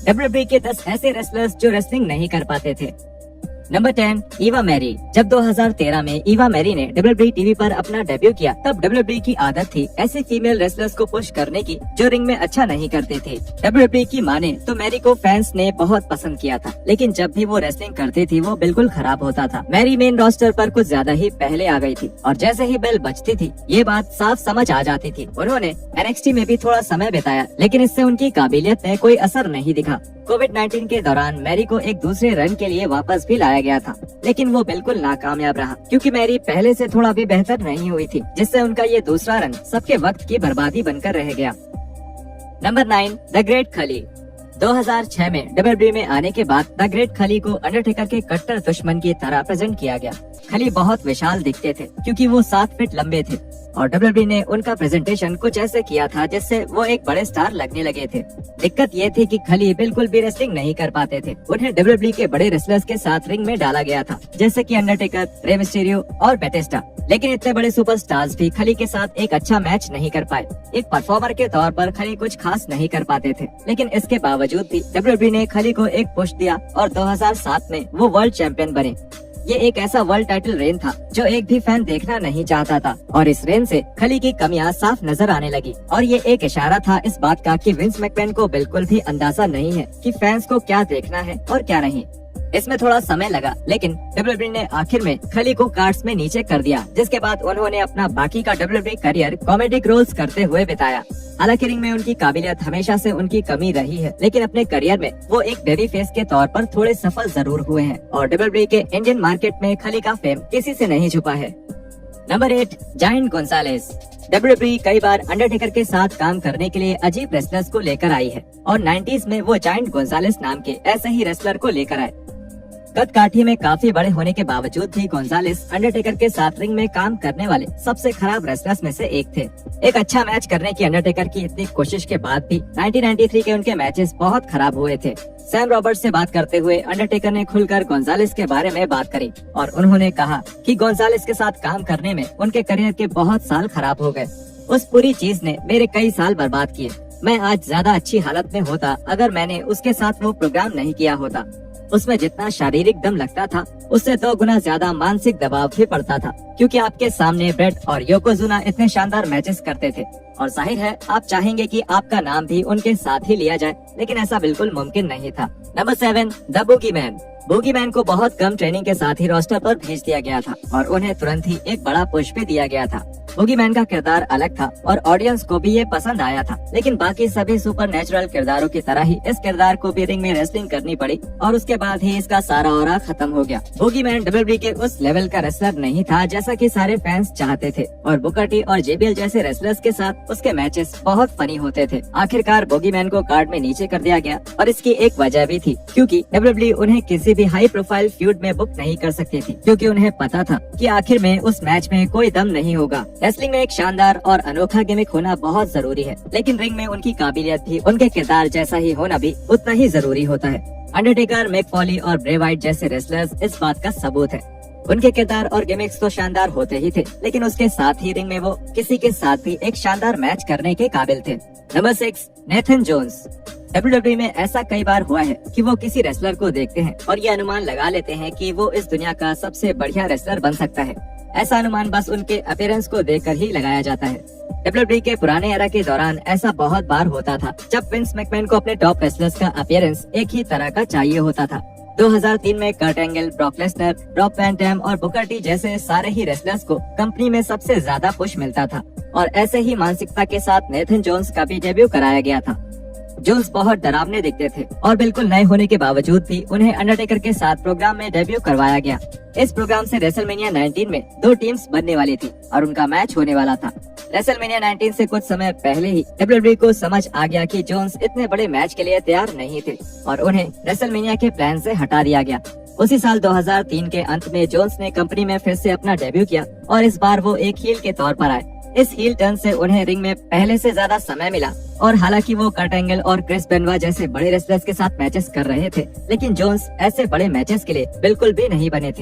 WWE के 10 ऐसे wrestlers जो रेसलिंग नहीं कर पाते थे। Number 10, Eva Marie. जब 2013 में ईवा मैरी ने डब्ल्यूडब्ल्यूई टीवी पर अपना डेब्यू किया, तब डब्ल्यूडब्ल्यूई की आदत थी ऐसी फीमेल रेसलर्स को पुश करने की जो रिंग में अच्छा नहीं करते थे। डब्ल्यूडब्ल्यूई की माने तो मैरी को फैंस ने बहुत पसंद किया था, लेकिन जब भी वो रेसलिंग करती थी वो बिल्कुल खराब होता था। मैरी मेन रोस्टर पर कुछ ज्यादा ही पहले आ गई थी और जैसे ही बेल बजती थी ये बात साफ समझ आ जाती थी। उन्होंने NXT में भी थोड़ा समय बिताया, लेकिन इससे उनकी काबिलियत में कोई असर नहीं दिखा। कोविड-19 के दौरान मैरी को एक दूसरे रन के लिए वापस भी लाया गया था, लेकिन वो बिल्कुल नाकामयाब रहा क्योंकि मैरी पहले से थोड़ा भी बेहतर नहीं हुई थी, जिससे उनका ये दूसरा रन सबके वक्त की बर्बादी बनकर रह गया। नंबर 9, द ग्रेट खली। 2006 में डब्ल्यूडब्ल्यूई में आने के बाद द ग्रेट खली को अंडरटेकर के कट्टर दुश्मन की तरह प्रेजेंट किया गया। खली बहुत विशाल दिखते थे क्योंकि वो 7 फीट लंबे थे और डब्ल्यूडब्ल्यूई ने उनका प्रेजेंटेशन कुछ ऐसे किया था जिससे वो एक बड़े स्टार लगने लगे थे। दिक्कत ये थी कि खली बिल्कुल भी रेसलिंग नहीं कर पाते थे। उन्हें डब्ल्यूडब्ल्यूई के बड़े रेसलर्स के साथ रिंग में डाला गया था, जैसे कि अंडरटेकर, रे मिस्टीरियो और बैटिस्टा, लेकिन इतने बड़े सुपरस्टार्स भी खली के साथ एक अच्छा मैच नहीं कर पाए। एक परफॉर्मर के तौर पर खली कुछ खास नहीं कर पाते थे, लेकिन इसके बावजूद भी डब्ल्यूडब्ल्यूई ने खली को एक पुश दिया और 2007 में वो वर्ल्ड चैंपियन बने। ये एक ऐसा वर्ल्ड टाइटल रेन था जो एक भी फैन देखना नहीं चाहता था और इस रेन से खली की कमियां साफ नजर आने लगी और ये एक इशारा था इस बात का कि विंस मैकमैन को बिल्कुल भी अंदाजा नहीं है कि फैंस को क्या देखना है और क्या नहीं। इसमें थोड़ा समय लगा, लेकिन डब्ल्यूडब्ल्यूई ने आखिर में खली को कार्ड्स में नीचे कर दिया, जिसके बाद उन्होंने अपना बाकी का डब्ल्यूडब्ल्यूई करियर कॉमेडिक रोल्स करते हुए बिताया। हालांकि रिंग में उनकी काबिलियत हमेशा से उनकी कमी रही है, लेकिन अपने करियर में वो एक बेबी फेस के तौर पर थोड़े सफल जरूर हुए हैं और डब्ल्यूडब्ल्यूई के इंडियन मार्केट में खली का फेम किसी से नहीं छुपा है। Number 8, giant Gonzales. डब्ल्यूडब्ल्यूई कई बार अंडरटेकर के साथ काम करने के लिए अजीब रेसलर्स को लेकर आई है और 90s में वो जायंट गोंजालेस नाम के ऐसे ही रेसलर को लेकर आए। कद काठी में काफी बड़े होने के बावजूद भी गोंजालेस अंडरटेकर के साथ रिंग में काम करने वाले सबसे खराब रेसलर्स में से एक थे। एक अच्छा मैच करने की अंडरटेकर की इतनी कोशिश के बाद भी 1993 के उनके मैचेस बहुत खराब हुए थे। सैम रॉबर्ट्स से बात करते हुए अंडरटेकर ने खुलकर गोंजालेस के बारे में बात करी और उन्होंने कहा कि गोंजालेस के साथ काम करने में उनके करियर के बहुत साल खराब हो गए। उस पूरी चीज ने मेरे कई साल बर्बाद किए। मैं आज ज्यादा अच्छी हालत में होता अगर मैंने उसके साथ वो प्रोग्राम नहीं किया होता। उसमें जितना शारीरिक दम लगता था उससे 2 गुना ज्यादा मानसिक दबाव भी पड़ता था, क्योंकि आपके सामने ब्रेट और योकोजुना इतने शानदार मैचेस करते थे और जाहिर है आप चाहेंगे कि आपका नाम भी उनके साथ ही लिया जाए, लेकिन ऐसा बिल्कुल मुमकिन नहीं था। Number 7, the boogeyman. बूगीमैन को बहुत कम ट्रेनिंग के साथ ही रोस्टर पर भेज दिया गया था और उन्हें तुरंत ही एक बड़ा पुश भी दिया गया था। बूगीमैन का किरदार अलग था और ऑडियंस को भी ये पसंद आया था, लेकिन बाकी सभी सुपर नेचुरल किरदारों की तरह ही इस किरदार को भी रिंग में रेसलिंग करनी पड़ी और उसके बाद ही इसका सारा ऑरा खत्म हो गया। बूगीमैन डब्ल्यूडब्ल्यूई के उस लेवल का रेसलर नहीं था जैसा कि सारे फैंस चाहते थे और बुकर टी और JBL जैसे रेसलर्स के साथ उसके मैचेस बहुत फनी होते थे। आखिरकार बूगीमैन को कार्ड में नीचे कर दिया गया और इसकी एक वजह भी थी, क्योंकि डब्ल्यूडब्ल्यूई उन्हें किसी भी हाई प्रोफाइल फ्यूड में बुक नहीं कर सकती थी, क्योंकि उन्हें पता था कि आखिर में उस मैच में कोई दम नहीं होगा। रेसलिंग में एक शानदार और अनोखा गिमिक होना बहुत जरूरी है, लेकिन रिंग में उनकी काबिलियत भी उनके किरदार जैसा ही होना भी उतना ही जरूरी होता है। अंडरटेकर, मिक फॉली और ब्रे वाइट जैसे रेसलर्स इस बात का सबूत है। उनके किरदार और गिमिक्स तो शानदार होते ही थे, लेकिन उसके साथ ही रिंग में वो किसी के साथ भी एक शानदार मैच करने के काबिल थे। Number 6, Nathan Jones. डब्ल्यूडब्ल्यूई में ऐसा कई बार हुआ है कि वो किसी रेसलर को देखते हैं और ये अनुमान लगा लेते हैं कि वो इस दुनिया का सबसे बढ़िया रेसलर बन सकता है। ऐसा अनुमान बस उनके अपीयरेंस को देखकर ही लगाया जाता है। डब्ल्यूडब्ल्यूई के पुराने एरा के दौरान ऐसा बहुत बार होता था जब विंस मैकमैन को अपने टॉप रेसलर्स का अपीयरेंस एक ही तरह का चाहिए होता था। 2003 में Kurt Angle, Brock Lesnar, Rob Van Dam और बुकर टी जैसे सारे ही रेसलर्स को कंपनी में सबसे ज्यादा पुश मिलता था और ऐसे ही मानसिकता के साथ नेथन जोन्स का भी डेब्यू कराया गया था। जोन्स बहुत डरावने दिखते थे और बिल्कुल नए होने के बावजूद भी उन्हें अंडरटेकर के साथ प्रोग्राम में डेब्यू करवाया गया। इस प्रोग्राम से रेसलमेनिया 19 में 2 टीम्स बनने वाली थी और उनका मैच होने वाला था। रेसलमेनिया 19 से कुछ समय पहले ही डब्ल्यूडब्ल्यूई को समझ आ गया कि जोन्स इतने बड़े मैच के लिए तैयार नहीं थे और उन्हें रेसलमेनिया के प्लान से हटा दिया गया। उसी साल 2003 के अंत में जोन्स ने कंपनी में फिर से अपना डेब्यू किया और इस बार वो एक हील के तौर पर आए। इस हील टर्न से उन्हें रिंग में पहले से ज्यादा समय मिला और हालांकि वो कर्ट एंगल और क्रिस बेनवा जैसे बड़े रेसलर्स के साथ मैचेस कर रहे थे, लेकिन जोन्स ऐसे बड़े मैचेस के लिए बिल्कुल भी नहीं बने थे।